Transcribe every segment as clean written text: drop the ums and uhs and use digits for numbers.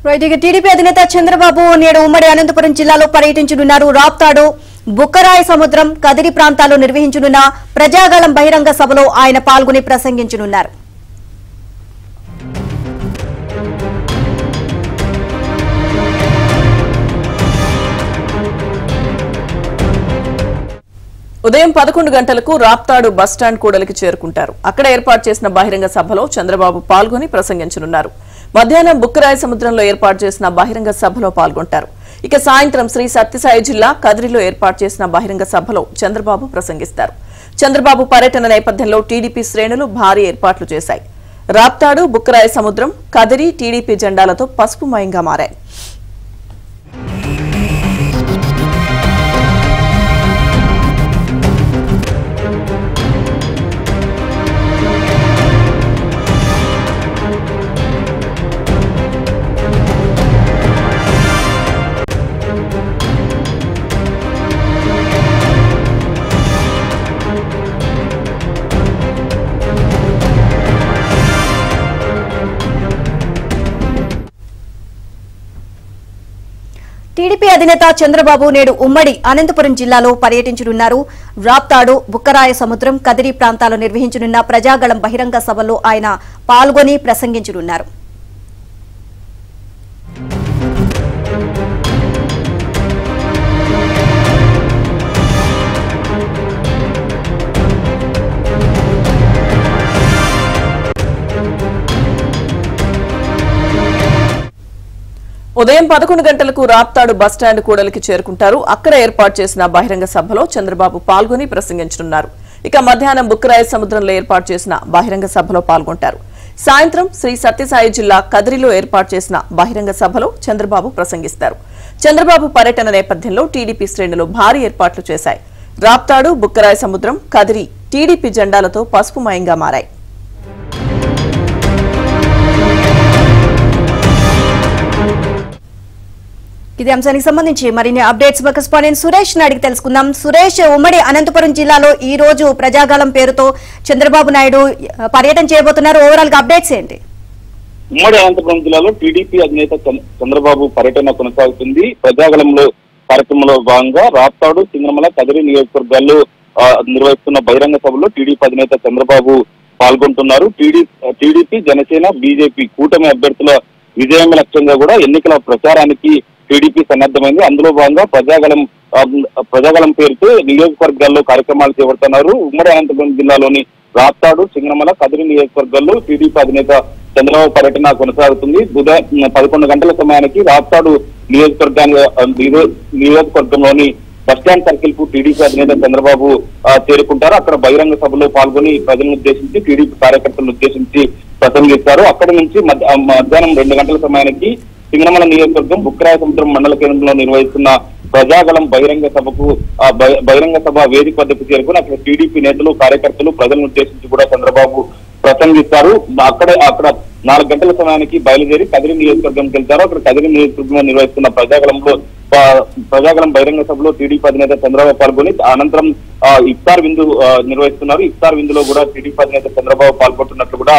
TDP అధినేత చంద్రబాబు నేడు ఉమ్మడి అనంతపురం జిల్లాలో పర్యటించనున్నారు. రాప్తాడు, బుక్కరాయ సముద్రం, కదిరి ప్రాంతాల్లో నిర్వహించనున్న ప్రజాగళం బహిరంగ సభలో ఆయన పాల్గొని ప్రసంగించనున్నారు. ఉదయం 11 గంటలకు రాప్తాడు బస్టాండ్ కూడలికి చేరుకుంటారు. అక్కడ ఏర్పాటు చేసిన బహిరంగ సభలో చంద్రబాబు పాల్గొని ప్రసంగించనున్నారు. మధ్యాహ్నం బుక్కరాయ సముద్రంలో ఏర్పాటు చేసిన బహిరంగ సభలో పాల్గొంటారు. ఇక సాయంత్రం శ్రీ సత్యసాయి జిల్లా కదిరిలో ఏర్పాటు చేసిన బహిరంగ సభలో చంద్రబాబు ప్రసంగిస్తారు. చంద్రబాబు పర్యటన నేపథ్యంలో టీడీపీ శ్రేణులు భారీ ఏర్పాట్లు చేశాయి. రాప్తాడు, బుక్కరాయ సముద్రం, కదిరి టీడీపీ జెండాలతో పసుపుమయంగా మారాయి. టీడీపీ అధినేత చంద్రబాబు నేడు ఉమ్మడి అనంతపురం జిల్లాలో పర్యటించనున్నారు. రాప్తాడు, బుక్కరాయ సముద్రం, కదిరి ప్రాంతాల్లో నిర్వహించనున్న ప్రజాగళం బహిరంగ సభలో ఆయన పాల్గొని ప్రసంగించనున్నారు. ఉదయం 11 గంటలకు రాప్తాడు బస్టాండ్ కూడలికి చేరుకుంటారు. అక్కడ ఏర్పాటు చేసిన బహిరంగ సభలో చంద్రబాబు పాల్గొని ప్రసంగించనున్నారు. ఇక మధ్యాహ్నం బుక్కరాయ సముద్రంలో ఏర్పాటు చేసిన బహిరంగ సభలో పాల్గొంటారు. సాయంత్రం శ్రీ సత్యసాయి జిల్లా కదిరిలో ఏర్పాటు చేసిన బహిరంగ సభలో చంద్రబాబు ప్రసంగిస్తారు. చంద్రబాబు పర్యటన నేపథ్యంలో టీడీపీ శ్రేణులు భారీ ఏర్పాట్లు చేశాయి. రాప్తాడు, బుక్కరాయ సముద్రం, కదిరి టీడీపీ జెండాలతో పసుపుమయంగా మారాయి. ఇదే అంశానికి సంబంధించి మరిన్ని అప్డేట్స్ కరెస్పాండెంట్ సురేష్ అడిగి తెలుసుకుందాం. సురేష్, ఉమ్మడి అనంతపురం జిల్లాలో ఈ రోజు ప్రజాగళం పేరుతో చంద్రబాబు నాయుడు పర్యటన చేయబోతున్నారు. ఓవరాల్ గా అప్డేట్స్ ఏంటి? ఉమ్మడి అనంతపురం జిల్లాలో టీడీపీ అధినేత చంద్రబాబు పర్యటన కొనసాగుతుంది. ప్రజాగళంలో కార్యక్రమంలో భాగంగా రాప్తాడు, సింగనమల, కదిరి నియోజకవర్గాల్లో నిర్వహిస్తున్న బహిరంగ సభలో టీడీపీ అధినేత చంద్రబాబు పాల్గొంటున్నారు. టీడీపీ, జనసేన, బీజేపీ కూటమి అభ్యర్థుల విజయం లక్ష్యంగా కూడా ఎన్నికల ప్రచారానికి టీడీపీ సన్నద్ధమైంది. అందులో భాగంగా ప్రజాగళం పేరుతో నియోజకవర్గాల్లో కార్యక్రమాలు చేపడుతున్నారు. ఉమ్మడి అనంతపురం జిల్లాలోని రాప్తాడు, సింగనమల, కదిరి నియోజకవర్గాల్లో టీడీపీ అధినేత చంద్రబాబు పర్యటన కొనసాగుతుంది. ఉదయం 11 గంటల సమయానికి రాప్తాడు నియోజకవర్గంలోని బస్టాండ్ సర్కిల్ కు టీడీపీ అధినేత చంద్రబాబు చేరుకుంటారు. అక్కడ బహిరంగ సభలో పాల్గొని ప్రజలను ఉద్దేశించి, టీడీపీ కార్యకర్తలను ఉద్దేశించి ప్రసంగిస్తారు. అక్కడి నుంచి మధ్యాహ్నం 2 గంటల సమయానికి సింగనమల నియోజకవర్గం బుక్కరాయ సముద్రం మండల కేంద్రంలో నిర్వహిస్తున్న ప్రజాగళం బహిరంగ సభ వేదిక వద్దకు చేరుకుని అక్కడ టీడీపీ నేతలు, కార్యకర్తలు ప్రజలను ఉద్దేశించి కూడా చంద్రబాబు ప్రసంగిస్తారు. అక్కడ 4 గంటల సమయానికి బయలుదేరి కదిరి నియోజకవర్గంకి వెళ్తారు. అక్కడ కదిరి నియోజకవర్గంలో నిర్వహిస్తున్న ప్రజాగళం బహిరంగ సభలో టీడీపీ అధినేత చంద్రబాబు పాల్గొని అనంతరం ఇఫ్తార్ విందు నిర్వహిస్తున్నారు. ఇఫ్తార్ విందులో కూడా టీడీపీ అధినేత చంద్రబాబు పాల్గొంటున్నట్లు కూడా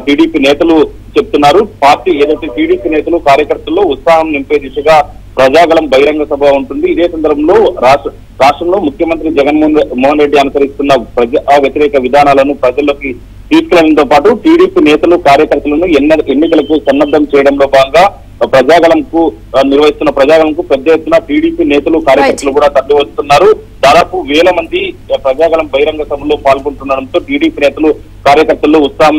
టీడీపీ నేతలు చెప్తున్నారు. పార్టీ ఏదైతే టీడీపీ నేతలు, కార్యకర్తల్లో ఉత్సాహం నింపే దిశగా ప్రజాగళం బహిరంగ సభ ఉంటుంది. ఇదే సందర్భంలో రాష్ట్రంలో ముఖ్యమంత్రి జగన్మోహన్ రెడ్డి అనుసరిస్తున్న ప్రజా వ్యతిరేక విధానాలను ప్రజల్లోకి తీసుకెళ్లడంతో పాటు టీడీపీ నేతలు, కార్యకర్తలను ఎన్నికలకు సన్నద్ధం చేయడంలో భాగంగా నిర్వహిస్తున్న ప్రజాగళంకు పెద్ద ఎత్తున టీడీపీ నేతలు, కార్యకర్తలు కూడా తరలి వస్తున్నారు. దాదాపు 1000 మంది ప్రజాగళం బహిరంగ సభలో పాల్గొంటుండడంతో టీడీపీ నేతలు, కార్యకర్తల్లో ఉత్సాహం